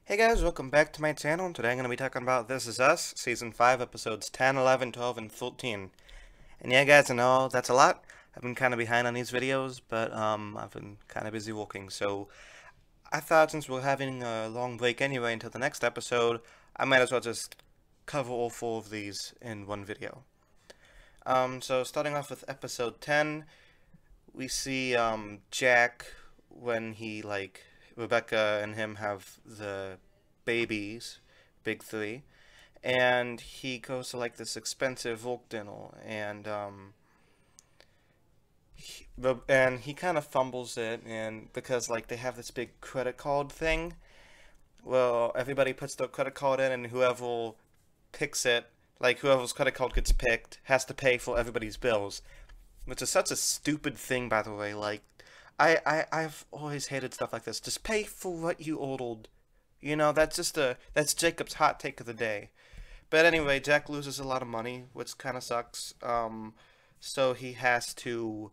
Hey guys, welcome back to my channel. Today I'm going to be talking about This Is Us, Season 5, Episodes 10, 11, 12, and 14. And yeah guys, I know that's a lot. I've been kind of behind on these videos, but I've been kind of busy working, so I thought since we're having a long break anyway until the next episode, I might as well just cover all four of these in one video. So starting off with Episode 10, we see Jack when Rebecca and him have the babies, big three, and he goes to like this expensive Volk dinner, and he kind of fumbles it, and because like they have this big credit card thing, well, everybody puts their credit card in, and whoever picks it, like whoever's credit card gets picked, has to pay for everybody's bills, which is such a stupid thing, by the way. Like, I've always hated stuff like this. Just pay for what you ordered. You know, that's Jacob's hot take of the day. But anyway, Jack loses a lot of money, which kind of sucks. So he has to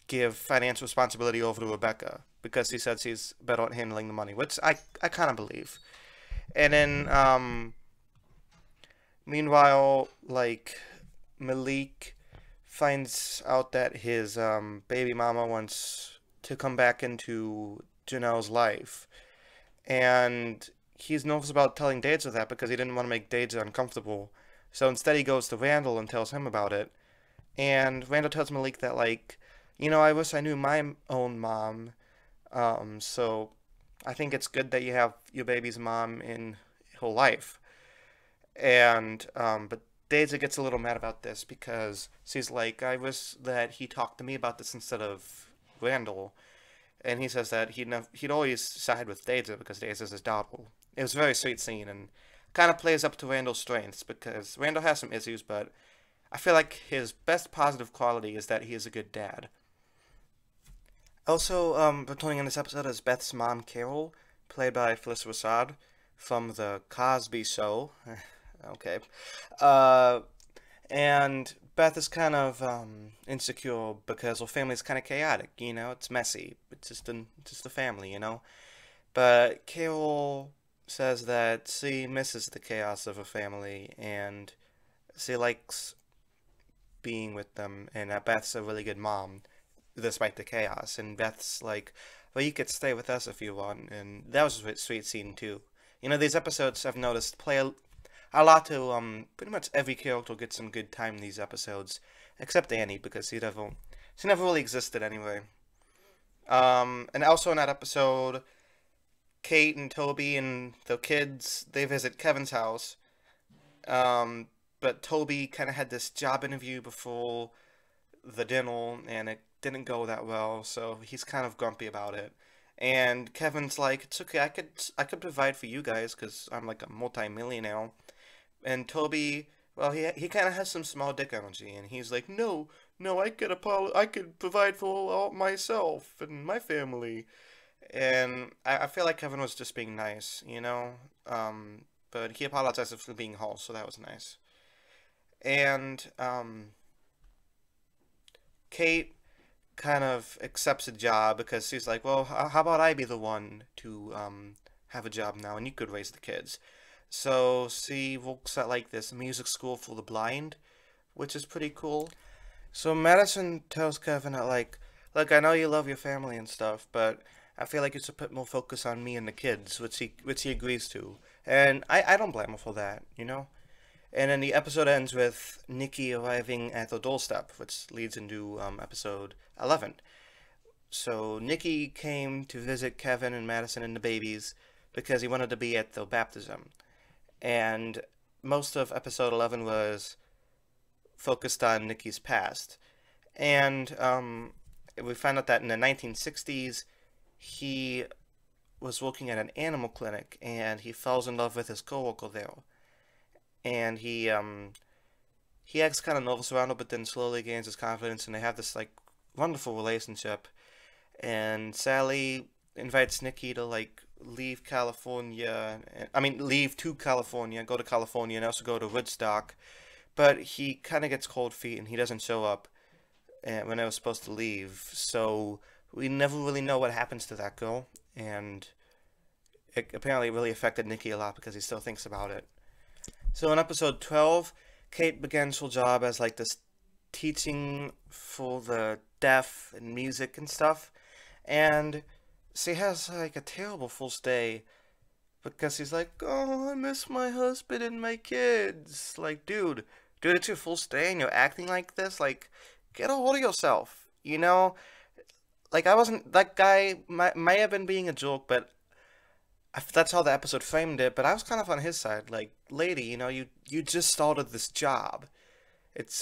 give financial responsibility over to Rebecca because he says he's better at handling the money, which I kind of believe. And then, meanwhile, like, Malik finds out that his baby mama wants to come back into Janelle's life, and he's nervous about telling Deja that because he didn't want to make Deja uncomfortable. So instead, he goes to Randall and tells him about it. And Randall tells Malik that, like, I wish I knew my own mom. So I think it's good that you have your baby's mom in her life. But Deja gets a little mad about this because she's like, I wish that he talked to me about this instead of Randall. And he says that he'd always side with Deja because Deja's his daughter. It was a very sweet scene and kind of plays up to Randall's strengths because Randall has some issues, but I feel like his best positive quality is that he is a good dad. Also, returning in this episode is Beth's mom, Carol, played by Felissa Rashad from The Cosby Show. Okay. Uh, and Beth is kind of insecure because her family's kind of chaotic, it's messy. It's just a family, But Carol says that she misses the chaos of her family and she likes being with them, and that Beth's a really good mom despite the chaos. And Beth's like, well, you could stay with us if you want, and that was a sweet scene too. These episodes I've noticed play a lot to pretty much every character gets some good time in these episodes, except Annie because she never really existed anyway. And also in that episode, Kate and Toby and the kids they visit Kevin's house. But Toby kind of had this job interview before the dinner, and it didn't go that well, so he's kind of grumpy about it. And Kevin's like, it's okay, I could provide for you guys because I'm like a multi-millionaire. And Toby, well, he kind of has some small dick energy, and he's like, no, no, I could provide for all myself and my family. And I feel like Kevin was just being nice, but he apologized for being harsh, so that was nice. And Kate kind of accepts a job because she's like, well, how about I be the one to have a job now, and you could raise the kids. So she works at like this music school for the blind, which is pretty cool. So Madison tells Kevin that like, look, I know you love your family and stuff, but I feel like you should put more focus on me and the kids, which he agrees to. And I don't blame him for that. And then the episode ends with Nikki arriving at the doorstep, which leads into episode 11. So Nikki came to visit Kevin and Madison and the babies because he wanted to be at the baptism. And most of episode 11 was focused on Nikki's past. And we found out that in the 1960s, he was working at an animal clinic, and he falls in love with his coworker there. And he acts kind of nervous around her, but then slowly gains his confidence, and they have this like wonderful relationship. And Sally invites Nikki to like leave California. I mean, leave to California, go to California, and also go to Woodstock. But he kind of gets cold feet, and he doesn't show up when I was supposed to leave. So we never really know what happens to that girl, and it apparently really affected Nikki a lot because he still thinks about it. So in episode 12, Kate begins her job as like this teaching for the deaf and music and stuff. And she has like a terrible first day because he's like, oh, I miss my husband and my kids. Like, dude, it's your first day and you're acting like this. Like, get a hold of yourself. You know, like I wasn't that guy. Might have been being a joke, but that's how the episode framed it. But I was kind of on his side. Like, lady, you just started this job.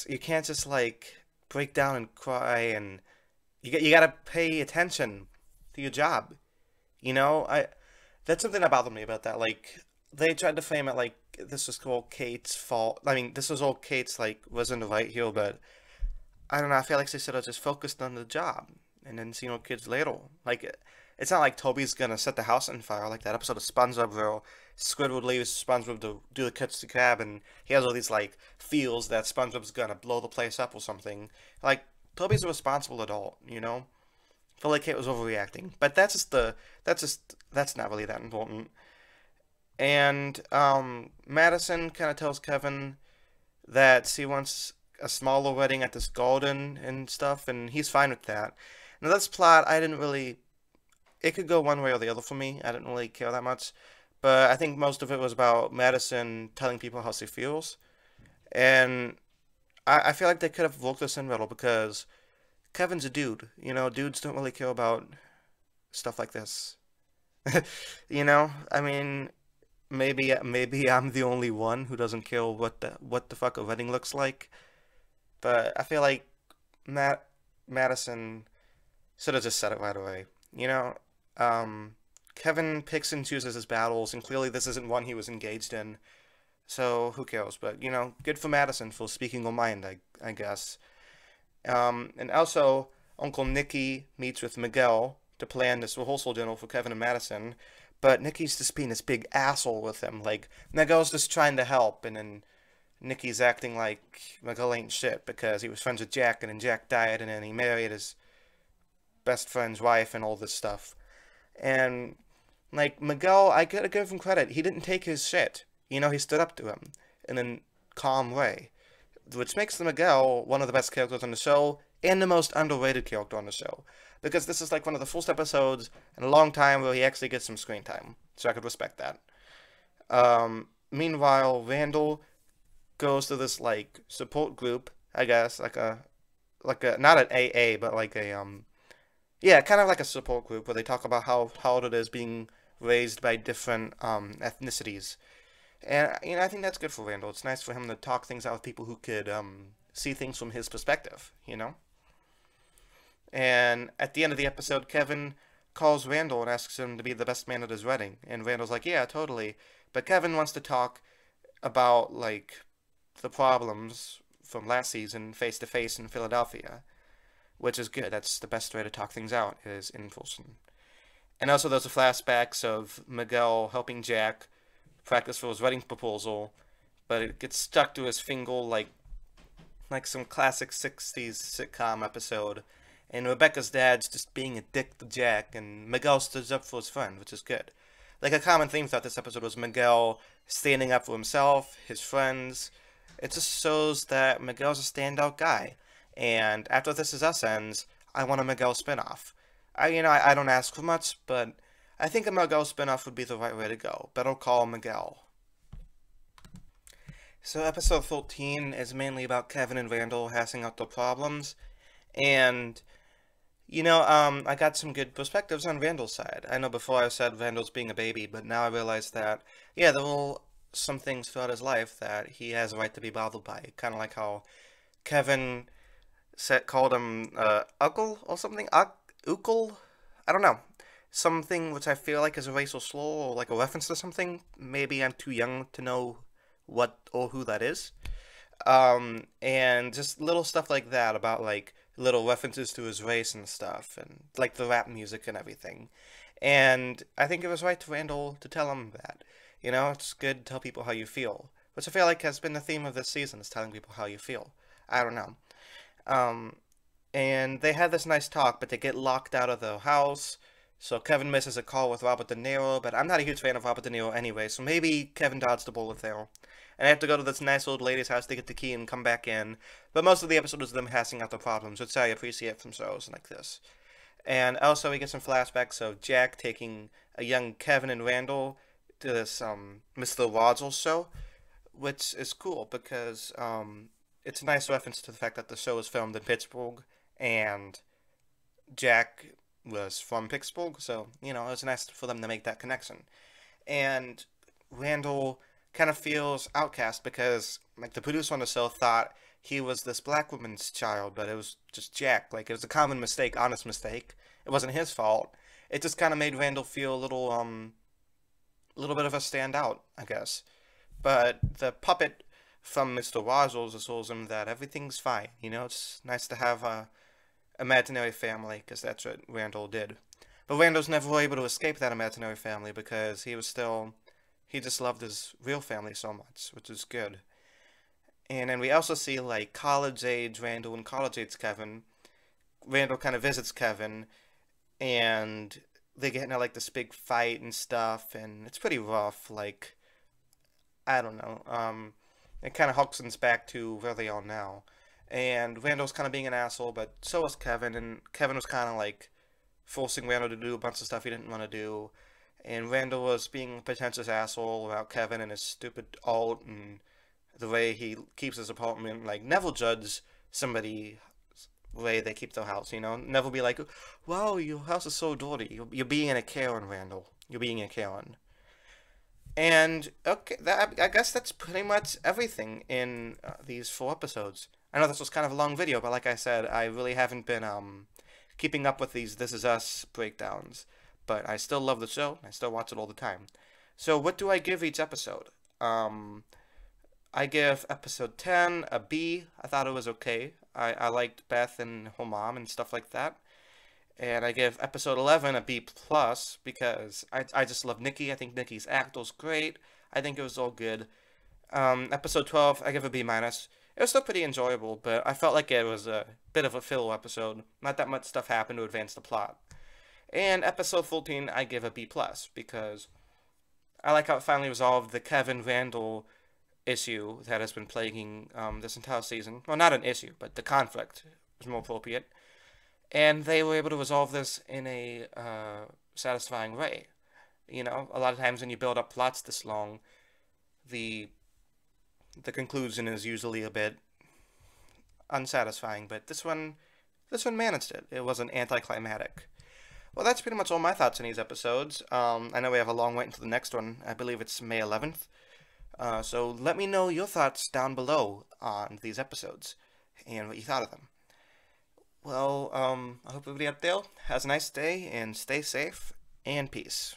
You can't just like break down and cry, and you gotta pay attention to your job. I That's something that bothered me about that. Like, they tried to frame it like this was all Kate's fault. I mean, this was all Kate's, like, was in the right here, but I don't know. I feel like they should have just focused on the job and then seen our kids later. Like, it's not like Toby's gonna set the house on fire like that episode of SpongeBob where Squidward leaves SpongeBob to do the cuts to crab, and he has all these, like, feels that SpongeBob's gonna blow the place up or something. Like, Toby's a responsible adult, you know? I feel like Kate was overreacting, but that's not really that important. And Madison kind of tells Kevin that she wants a smaller wedding at this garden and stuff, and he's fine with that. Now this plot, I didn't really. It could go one way or the other for me. I didn't really care that much, but I think most of it was about Madison telling people how she feels, and I feel like they could have worked this in better because Kevin's a dude. Dudes don't really care about stuff like this. I mean, maybe I'm the only one who doesn't care what the fuck a wedding looks like. But I feel like Madison should have just said it right away. Kevin picks and chooses his battles, and clearly this isn't one he was engaged in. So who cares? But good for Madison for speaking her mind, I guess. And also, Uncle Nicky meets with Miguel to plan this rehearsal dinner for Kevin and Madison, but Nicky's just being this big asshole with him. Like, Miguel's just trying to help, and then Nicky's acting like Miguel ain't shit because he was friends with Jack, and then Jack died, and then he married his best friend's wife and all this stuff. And, like, Miguel, I gotta give him credit. He didn't take his shit. He stood up to him in a calm way, which makes Miguel one of the best characters on the show and the most underrated character on the show. Because this is like one of the first episodes in a long time where he actually gets some screen time. So I could respect that. Meanwhile, Randall goes to this like support group, I guess, like a not an AA, but like a yeah, kind of like a support group where they talk about how hard it is being raised by different ethnicities. And I think that's good for Randall. It's nice for him to talk things out with people who could see things from his perspective. And at the end of the episode, Kevin calls Randall and asks him to be the best man at his wedding. And Randall's like, yeah, totally. But Kevin wants to talk about, like, the problems from last season face to face in Philadelphia, which is good. That's the best way to talk things out, is in person. And also there's the flashbacks of Miguel helping Jack practice for his wedding proposal, but it gets stuck to his finger like some classic 60s sitcom episode. And Rebecca's dad's just being a dick to Jack, and Miguel stands up for his friend, which is good. Like, a common theme throughout this episode was Miguel standing up for himself, his friends. It just shows that Miguel's a standout guy. And after This Is Us ends, I want a Miguel spinoff. I don't ask for much, but I think a Miguel spinoff would be the right way to go. Better Call Miguel. So episode 13 is mainly about Kevin and Randall hashing out their problems. And, I got some good perspectives on Randall's side. I know before I said Randall's being a baby, but now I realize that, yeah, there were some things throughout his life that he has a right to be bothered by. Kind of like how Kevin called him Uncle or something? Ukle? I don't know. Something which I feel like is a racial slur or like a reference to something. Maybe I'm too young to know what or who that is. And just little stuff like that about like little references to his race and stuff, and like the rap music and everything. And I think it was right to Randall to tell him that. It's good to tell people how you feel, which I feel like has been the theme of this season, is telling people how you feel. I don't know. And they had this nice talk, but they get locked out of the house So Kevin misses a call with Robert De Niro, but I'm not a huge fan of Robert De Niro anyway, so maybe Kevin dodged the bullet there. And I have to go to this nice old lady's house to get the key and come back in. But most of the episode is them hashing out their problems, which I appreciate from shows like this. And also we get some flashbacks of Jack taking a young Kevin and Randall to this Mr. Rogers show, which is cool because it's a nice reference to the fact that the show was filmed in Pittsburgh and Jack was from Pittsburgh, so you know it was nice for them to make that connection. And Randall kind of feels outcast because like the producer on the show thought he was this black woman's child, but it was just Jack. Like it was a common mistake, honest mistake. It wasn't his fault. It just kind of made Randall feel a little bit of a standout, I guess. But the puppet from Mr. Rogers assures him that everything's fine. You know, it's nice to have a imaginary family, because that's what Randall did. But Randall's never able to escape that imaginary family because he just loved his real family so much, which is good. And then we also see like college age Randall and college age Kevin. Randall kind of visits Kevin, and they get into like this big fight and stuff, and it's pretty rough. Like I don't know. It kind of harkens back to where they are now. And Randall's kind of being an asshole, but so was Kevin, and Kevin was kind of like forcing Randall to do a bunch of stuff he didn't want to do. And Randall was being a pretentious asshole about Kevin and his stupid alt and the way he keeps his apartment. Like, never judge somebody the way they keep their house, you know? Never be like, wow, your house is so dirty. You're being a Karen, Randall. You're being a Karen. And, okay, I guess that's pretty much everything in these 4 episodes. I know this was kind of a long video, but like I said, I really haven't been keeping up with these This Is Us breakdowns. But I still love the show. I still watch it all the time. So what do I give each episode? I give episode 10 a B. I thought it was okay. I liked Beth and her mom and stuff like that. And I give episode 11 a B plus because I just love Nikki. I think Nikki's act was great. I think it was all good. Episode 12, I give a B minus. It was still pretty enjoyable, but I felt like it was a bit of a filler episode. Not that much stuff happened to advance the plot. And episode 14, I give a B plus because I like how it finally resolved the Kevin Randall issue that has been plaguing this entire season. Well, not an issue, but the conflict is more appropriate. And they were able to resolve this in a satisfying way. You know, a lot of times when you build up plots this long, the conclusion is usually a bit unsatisfying, but this one managed it. It wasn't anticlimactic. Well, that's pretty much all my thoughts on these episodes. I know we have a long wait until the next one. I believe it's May 11th. So let me know your thoughts down below on these episodes and what you thought of them. Well, I hope everybody out there has a nice day and stay safe and peace.